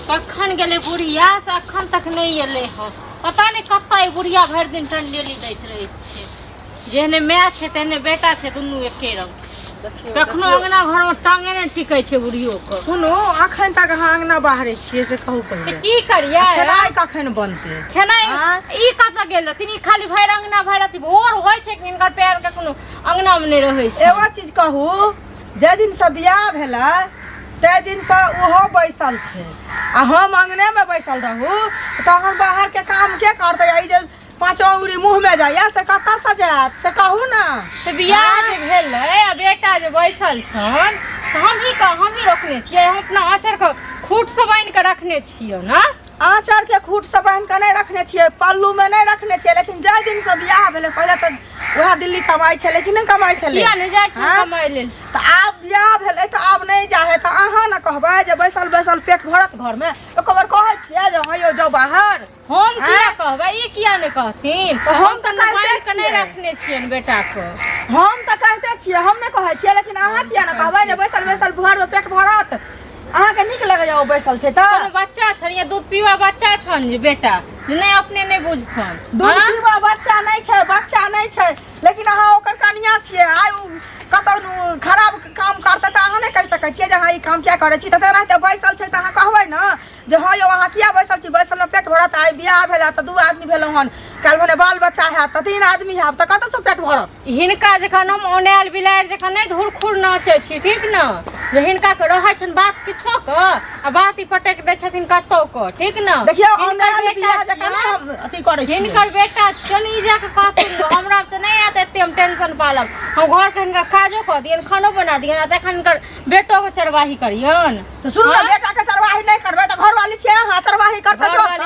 कखन गेले बुढ़िया से अखन तक नहीं एले हो। पता नहीं कत्ता बुढ़िया भर दिन टंडेली दैत रहे छे। जेहने माय छे तेहने बेटा छे, दुनू एके रंग। कखनो अंगना घर में टांगे नहीं टिकै छे बुढ़ियो को। सुनो अखन तक अहाँ अंगना बाहरे छियै से कहू पहिले। की करिए? खेनाइ कखन बनते? खेनाइ ई कत गेल रहथिन? ई खाली भरि अंगना भरि अथी भोर होइ छै कि इनकर पैर के कोनो अंगना में नहीं रहै छै। एगो चीज कहू, जे दिन से बियाह भेलै तै दिन से ओहो बैसल छै आ हम अंगने में बैसल रहू तो हम बाहर के काम के करते? आई जे पांचों उंगली मुंह में जाइया से कतऽ से जायत से कहू ना। तो बियाह जे भेलै आ बेटा जे बैसल छन से हम ही रोकने छियै। हम अपना आँचर के खूट से बांध के रखने छियै ना। आँचर के खूट से बांध के नहीं रखने छियै, पल्लू में नहीं रखने छियै, लेकिन जाय दिन से बियाह भेलै पहले तो वह दिल्ली कमाई छलै कि नहीं कमाई छलै? किया नहीं जाइ छै कमाई लेल? तो आब बियाह भेलै तो आब नहीं जाहे तो अहाँ न कहबै जे बैसल बैसल पेट भरत घर में? एक बार कहै छियै जे हाँ यो जाओ बाहर। हम किया कहबै? ई किया नहीं कहथिन? हम तो बांध के नहीं रखने छियै बेटा को। हम तो कहते छियै, हम नहीं कहै छियै, लेकिन अहाँ किया न कहबै जे बैसल बैसल घर में पेट भरत? अहाँ के नीक लगे जाओ बैसल छै त? बच्चा छन ये दूध पीवा बच्चा छन जे बेटा जे नहीं अपने नहीं बुझथन। दूध पीवा बच्चा नहीं छै, बच्चा नहीं छै, लेकिन अहाँ ओकर कनिया छियै। आइ कतौ खराब काम करते तो अहाँ नहीं कह सकै छियै जे हाँ ई काम क्या करे छी। त रहते बैसल छै त अहाँ कहबै न जे हाँ यो अहाँ किया बैसल छी? बैसल में पेट भरत। आइ बियाह भेला त 2 आदमी भेलौ हन, काल भने बाल बच्चा हैत त 3 आदमी हैब त कतौ से पेट भरत? हिनका जखन हम ओनेल बिलार जखन नहीं धुरखुर नाचे छी ठीक न, जे हिनका के रहै छन बात किछो क आ बात ई पटक दै छथिन कतौ क ठीक न। देखियो ओनेल बिलार जखन हम अथी करै छी, हिनकर बेटा चनी जा के कहथिन हमरा त नहीं आते एते हम टेंशन पालब। हम घर के हिनकर काजो क दियन, खानो बना दियन, तखन हिनकर बेटो के चरवाही करियन। तो सुन ना, बेटा के चरवाही नहीं करबै त घर वाली छियै अहाँ चरवाही करतै तो सर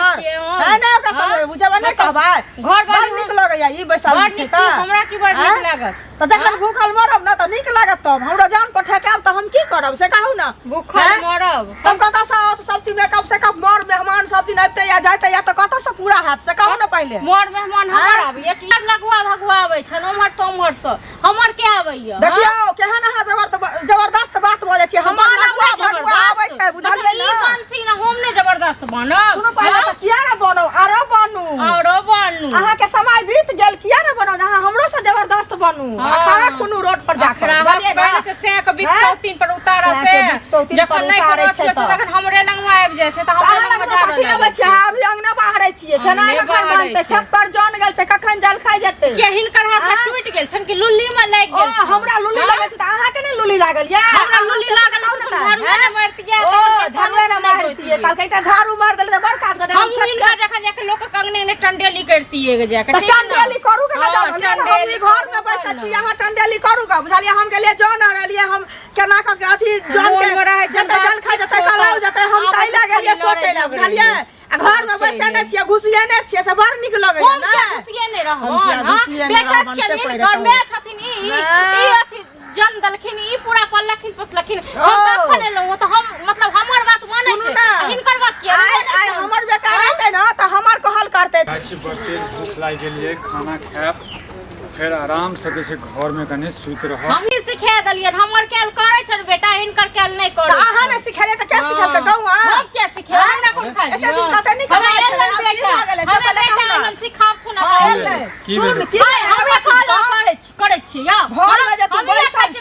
है ना? ओकरा सब बुझबै नहीं कहबै? घर वाली नीक लगैया ई बैसल छै त हमरा की बड़ नीक लागत। त जखन भूखल मरब न त नीक लागत। तब हमरा जान पर ठकाब त हम की करब से कहू ना? भूखल मरब तब कत से सब चीज मेकअप से कब मोर मेहमान सब दिन आते या जाते या त कत से पूरा हाथ से कहू ना पहले? मोर मेहमान हमर आबै कि लगुआ भगुआ आबै छन उमर से उमर से हमर के आबैया? देखियो केहन अहाँ जबरदस्त बात बोलै छी। हमर लगुआ भगुआ आबै छै बुझलियै ना? ई मानसी ना हम ने जबरदस्त बनब। सुनो पहले त किया ना बनो? आरो बनू अहाँ के समय बीत गेल, किया ना बनो? अहाँ हमरो से जबरदस्त बनू। अखरा कोनो रोड पर जाकर बाहर से से के बिकसौतीन पर उतारा से जखन नहीं करै छै तखन हमरे लंगवा आबि जाय छै त हमरे लंग मजा आबै छै। अभी अंगना बाहरे छियै, केना कखन बनतै? छत पर जान गेल छै, कखन जल खाइ जेतै? के हिनकर हाथ में टूट गेल छन कि लुल्ली में लाग गेल छै? हमरा लुल्ली लागल छै त अहाँ के नहीं लुल्ली लागल या? हमरा लुल्ली लागल त घर में न मारतियै त झरले न मारतियै। काल कईटा झाड़ू मार देले त बड़ काज कर दे। हम हिनका जखन जाके लोक कंगने ने टंडेली करतियै गे जाके। टंडेली करू के ना जान? टंडेली घर में बैसल छी, अहाँ टंडेली करू का? बुझलियै हम गेलियै जन रहलियै, हम केना क अथी जन के जल खा जतै कलाउ जतै हम तै लागलियै सोचै ला। बुझलियै घर में बैसल छियै, घुसिए ने छियै से बड़ नीक लगै छै ना? घुसिए ने रहन बेटा चलिए घर में छथिन ई अथी जन दलखिन ई पूरा पल्लखिन पुसलखिन हम तखन एलौ त हम मतलब हमर बात मानै छै हिनकर बात किया? आइ हमर बेटा रहतै न त हमर कहल करतै। अच्छी बर्तन भूख लाग गेलिए, खाना खाब फिर आराम से जैसे घर में कने सुत रह। हम ही सिखा देलिए, हमर केल करे छ बेटा, हिनकर केल नहीं करे। त अहाँ ने सिखेले त के सिखेलकै गौआ? हम क्या सिखे? हमरा कोन खा दियो? एते दिन कते नहीं खा बेटा हम सिखाब छ ना की भेल? की हमरा खाना करे छी या घर में जे तू बैसल छी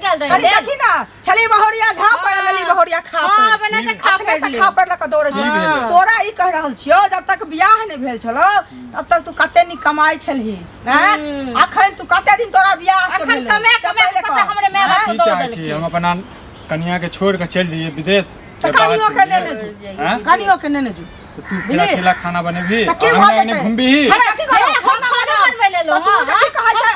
अरे देखी ना छली बहरिया झाप पर लेली बहरिया खा पर। हां बना के खा पर से खा पर लक दौड़ जी। तोरा ई कह रहल छियो जब तक बियाह नहीं भेल छलो तब तक तू कते नी कमाई छलही हैं? अखन तू कते दिन तोरा बियाह के भेल? अखन कमे सबटा हमरे माय बाप को दो देलकै। हम अपना कन्या के छोड़ के चल दिए विदेश। कनियो के लेने जो, कनियो के लेने जो। तू अकेला खाना बनेबी और ने घूमबी ही। हमरा की करे खाना बनबे ले लो? हां की कहै छै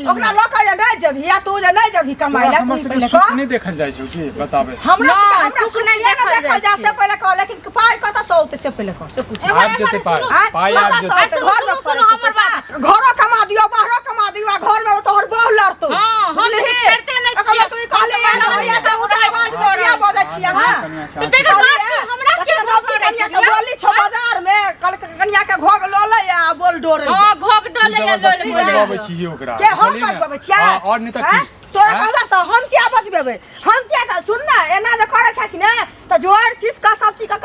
ओकरा लोक जे नहीं जभी या तू जे नहीं जभी कमाई ला हमर से सुख नहीं देखल जाय छै की बताबे? हमरा सुख नहीं देखल जा से पहले कह, लेकिन पाई कत सौ से पहले कह से पूछ। आज जते पाई आज जते घर में सुनो हमर बात, घरो कमा दियो बाहरो कमा दियो, घर में तोहर बहु लड़तो। हां हम छेड़ते नहीं छियै। तू कहले ना भैया त उठा बाज बोरिया बोलै छी हां। तो बेटा बात हमरा के बोली छ बाजार में कल कन्या के घोग लोले या बोल डोरे। हां घोग डोले या लोले बोलबे छी ओकरा के हम बजबे छियै? और नहीं त तोरा कहला से हम क्या बजबेबे? हम क्या सुन ना एना जे करे छ कि ना त जोर चिप का सब चीज का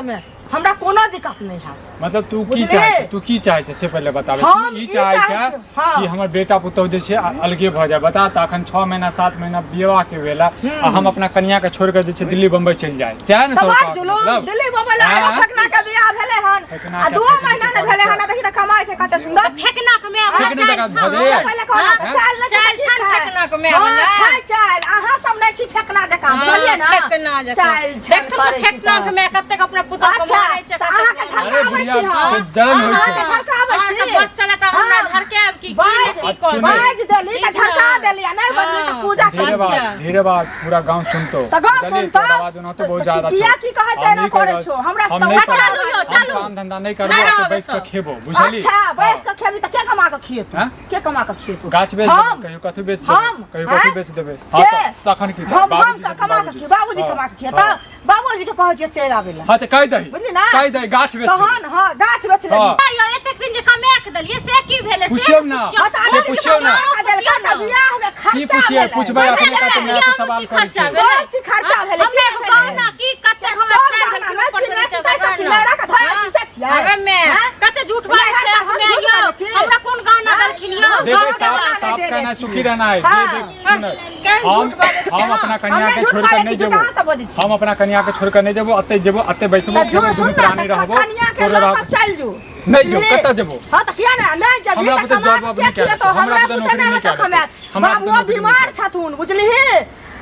में हमरा कोनो दिक्कत नहीं है। मतलब तू की बुझलियै? चाहे छै? तू की चाहे छै से पहले बताबे। हम तू ई ई चाहे चाहे छै छियै, हाँ। कि हमर बेटा पुतौह जे छै अलगे भ जाए। बता त अखन 6 महीना 7 महीना विवाह के भेला आ हम अपना कन्या के छोड़ के जे छै दिल्ली बम्बई चलि जाए। सएह ने तबार तोरा जुलूम मतलब? दिल्ली बम्बई ले हाँ? फेकना के बियाह भेले हन फेकना आ के 2 महीना ने भेले हन देखि त कमाई छै कते सुंदर। फेकना के मैं फेकने चाल जगह छान। भजे। पहिले कहला हाँ? चाल न चाल चाल छान फेकना के मैं हाँ, वाला। चाल चाल अहाँ सब नहीं छी फेकना जका हाँ, बुझलिए ना फेकना जका। चाल देख तो फेकना के मैं कते अपना पुतौ को अच्छा मारै छै त अहाँ के कते। झलका अरे आबै बुढ़िया छी हम के जलन होइ अहाँ के छै। झलका आबै हाँ, छी तो बस चले त हमरा हाँ। घर के अब की बाज की कर। बाज देली त झलका देली नहीं बजली त पूजा धीरे कर बात धीरे बात पूरा गांव सुनतो। त गाँव बुझलियै? सुनतो तोर आवाज ओना तो बहुत ज्यादा किया की कहै छै हम ना नहीं करे करब। छो हमरा हम से नहीं तो करब। चलू यौ, हम चलू। काम धंधा नहीं करबो नहीं तो रहबै बैस के सब। खेबो बुझली। अच्छा बैस के खेबी त के कमा के खिए तू हाँ? के कमा के खिए तू गाछ बेच हम? देबै, कहियो कथी बेच हम? देबै, कहियो कथी हैं? बेच देबै। के? हाँ त तखन की हम बाबूजी का कमा के खिए बाबूजी हाँ, कमा के खिए हाँ। त बाबूजी के कहै छिए चलि आबै ला हाँ त कहि दही बुझली ना? कहि दही गाछ बेच देबै। तहन हां गाछ बेच ले हाँ। यो एतेक दिन जे कमा के देलिए से की भेले से पूछियौ ना। हाँ, त से आदमी के पूछियौ ना। जमा कऽ देलकै त बियाह में की खर्चा पूछिए भेलै। पूछबै अपने का तो मैं से सवाल करै छी। सब चीज खर्चा भेलै हमने की कहना की कते हमरा सब छाड़ गहना देलखिन नहीं ऊपर से पिन्है नीचे छी, तै सब तक पिन्है के धोइ छी से छियै अबे मैं हैं? कते झूठ बात नहीं, छै हम हमे झूठ यो बाजै छी। हमरा कोन गहना देलखिन यो देखे गहना साफ देलखिन। साफ दे कहना दै छी। सुखी रहना है हाँ। देख सुन केहन हम झूठ बाजै छी, हम हाँ। अपना कन्या हम के नहीं छोड़ झूठ कर बाजै नहीं छी, जेबो। कहाँ से बजै छी? हम अपना कन्या के छोड़ कर नहीं जेबो अते जेबो अते बैसबो त खेबो झूठ सुन दुनू प्राणी ना रहबो कनिया के तोरे लऽ रह के चल जो नहीं जेबो कतऽ जेबो। हां त किया ना नहीं जब हमरा बुते जॉब अब नहीं करे तो हमरा बुते नौकरी नहीं करे हमरा बुते बाबू नौकरी बीमार छथुन बुझली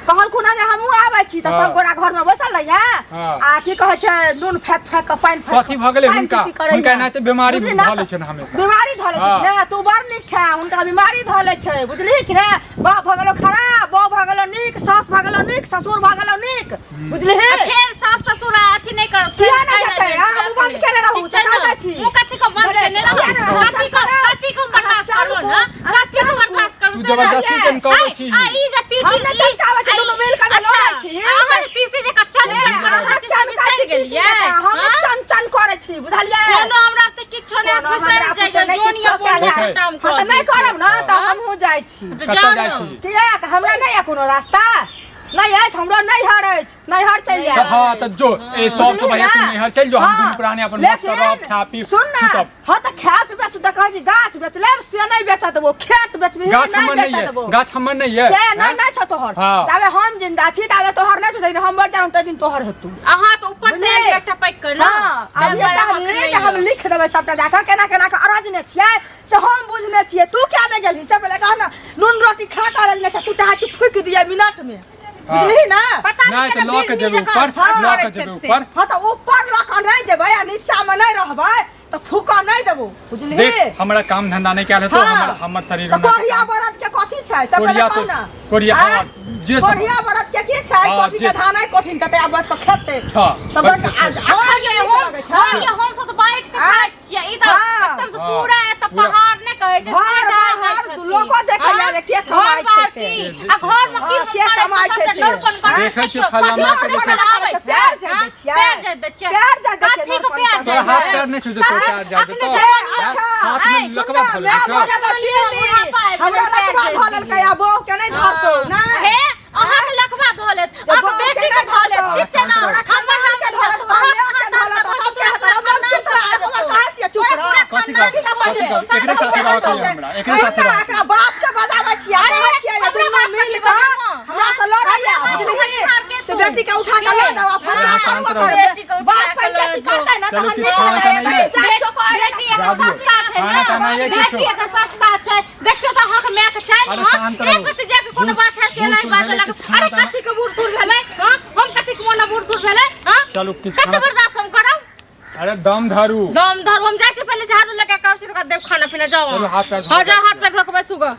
कहलखुन जे हमहू आबै छी त हाँ। सब गोरा घर में बैसल रहिया हाँ। आ की कहै छै नून फेंक फेंक के पानी फेंक कथी भ गेलै हुनका हुनका एनाहिते बीमारी बुझली ना? भ लै छन हमेशा। बीमारी धले छै हाँ। ने तू बड़ नीक छै हुनका बीमारी धले छै बुझली कि ने बाप भ गेलो खराब बाप भ गेलो नीक सास भ गेलो नीक ससुर भ गेलो नीक बुझली फेर सास ससुर अथी नहीं कर किया नहीं करते हम बंद केने रहू से कहता छी मु कथी को बंद केने रहू कथी को बर्दाश्त करू ना कथी को बर्दाश्त करू तू जबरदस्ती जन कहै छी। आ ई जे तीसी हम नहीं चमकावे छी दुनू मिल के लड़ै छी अहाँ तीसी जे कच्चा करा छै मिसाइल गेलिए हम चन करे छी बुझलिए कोनो हमरा त किछो नै फिसल जाय जोनिया बोल काम हम त नहीं करब ना त हमहू जाय छी कतऽ जाइ छी। किया हमरा नहीं है कोनो रास्ता नहीं है हमरा नहीं हर है नहीं हर चल जाए हाँ त जो ए सब से बढ़िया तू नैहर चल जो हम दुनू प्राणी अपन मस्त रह खा पी सुन ना सुतब। हाँ तो खा पी बेच तो कहे छी गाछ बेच लेब से नहीं बेच देबो खेत बेचबी गाछ हमर नहीं है गाछ हमर नहीं है के नहीं नहीं छ तोहर हाँ। जाबे हम जिंदा छी ताबे तोहर नहीं छ हम मर जाऊं त दिन तोहर हेतु अहाँ तो ऊपर से एकटा पैक कर ना हां अब ये चाहली कि हम लिख देबै सबटा जाके केना केना के अरजने छियै से हम बुझने छियै तू क्या नहीं गेली से पहले कह ना नून रोटी खा कर अरजने छ तू चाहे छी फूक दिए मिनट में बुझली ना पता नहीं तो लॉक जेबे ऊपर लॉक जेबे ऊपर हां तो ऊपर लक नहीं जेबै आ नीचा में नहीं रहबै तो फूका नहीं देबो बुझली देख हमरा काम धंधा नहीं कैल है तो हाँ। हमर हमर शरीर तो में कोरिया बरत के कथी छै से कोरिया पहले तो कह ना कोरिया हाँ? हाँ, जे सब कोरिया बरत के की छै हाँ, कोठी के जे- धान है कोठिन कते आ बैठ के खेते हाँ, तो बैठ बैठ के आज खेते। अच्छा ये लगे छै हम सब तो बैठ के खाइ छियै ई त हाँ। एकदम से हाँ। पूरा एत पूरा। पहाड़ ने कहै छै घर बाहर लोको देखै या जे के कमाइ छै से आ घर में की हाँ, के कमाइ छै से। देखै छियै फलाना के जैसे प्यार जे दै छियै प्यार जे दै छियै प्यार जे दै छियै कथी को प्यार जे तोरा हाथ पैर नहीं छूते तो चार जा दे तो हाथ में लकवा धल ले छै हमरा लकवा धलल कया बो के नहीं धरतो ना हे अहाँ के लकवा धोलेत अब बेटी के धोलेत ठीक छै ना हमरा नाम के धरत हमरा के धरत सब के धरत बस चुप रह हमरा कहा छियै चुप रह कथी का एकरे साथे रह के हमरा एकरे साथे रह एकरा बाप के बजाबै छियै कहै छियै जे दुनू मिल के हमरा से लड़ैया बुझली से बेटी के उठा के ले जाओ फैसला करू करे बाप पंचायती करतै ना चलो तहन किछु खाना ताना ये बेटी एगो सस्ता छै खाना ताना ये किछु बेटी एगो सस्ता छै देखियो त अहाँ के माय के चाहि अरे शांत रहू। एक कति जाके कोनो बात है के नहीं बाजे लगे अरे कथी के बूढ़ सूर भेलै हां हम कथी के मोना बूढ़ सूर भेलै हां चलो किस कते बर्दाश्त हम करब अरे दम धरू दम धर हम जाइ छी पहले झाड़ू लगा के आवश्यक देव खाना पीना जाओ चलो हाथ पैर धो हां जा हाथ पैर धो के बैसू ग